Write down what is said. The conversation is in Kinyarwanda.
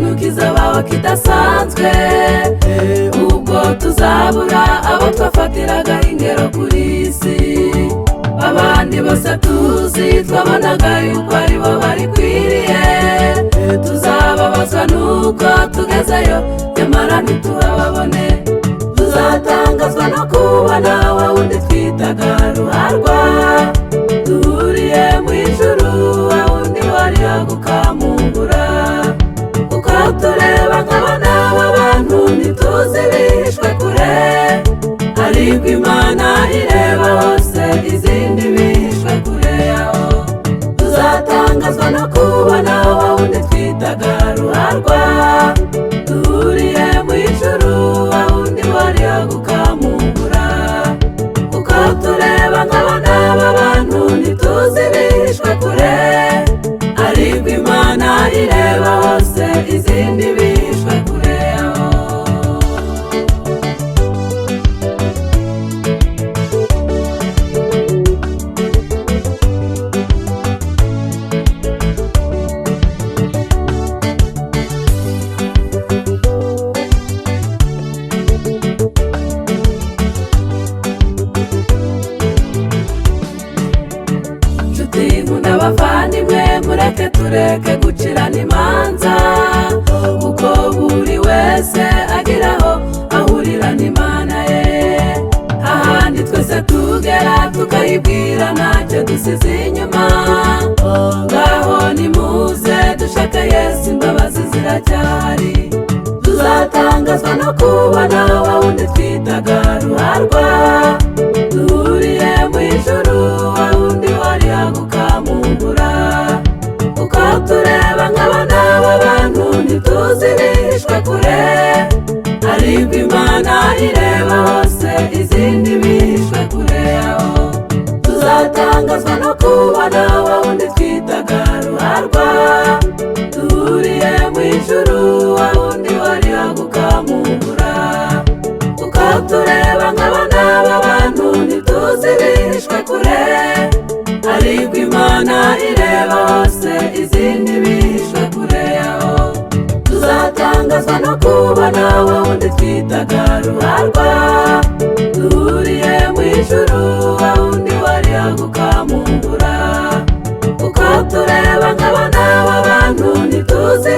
ikintu kizabaho kidasanzwe, ubwo tuzabura abo twafatiraga ingero kuri isi. Abandi bose tuzi twabonaga yuko ari bo barikwiriye, tuzababazwa nuko tugezeyo nyamara ntituhababone. Tuzatangazwa no kubona wa wundi twitaga ruharwa, duhuriye mu ijuru, wa wundi wari agukamungura. Kuko tureba nk'abana b'abantu ntituzi bihishwe kure, ariko Imana ireba hose, izindi bihishwe kure yaho. Tuzatangazwa no kubona wa wundi twitaga ruharwa, duhuriye mu ijuru, wa wundi wari agukamungura. Kuko tureba nk'abana b'abantu ntituzi bihishwe kure, ariko Imana ireba hose, izindi bihishwe kure yaho. Abavandimwe mureke tureke gucirana imanza, kuko buri wese ageraho ahurira n'Imana ye. Ahandi twese tugera tukayibwira ntacyo dusize inyuma. Ngaho nimuze dushake Yesu, imbabazi ziracyahari. Tuzatangazwa no kubona wa wundi twitaga ruharwa, duhuriye mu ijuru, wa wundi wari agukamungura. Kuko tureba nk'abana b'abantu ntituzi bihishwe kure, ariko Imana ireba hose, izindi bihishwe kure yaho. Tuzatangazwa no kubona wa wundi twitaga ruharwa, duhuriye mu ijuru, wa wundi wari agukamungura. Kuko tureba nk'abana b'abantu ntituzi bihishwe kure, ariko Imana ireba hose, izindi bihishwe kure yaho. Tuzatangazwa no kubona wa wundi twitaga ruharwa, duhuriye mu ijuru, wa wundi wari agukamungura. Kuko tureba nk'abana b'abantu ntituzi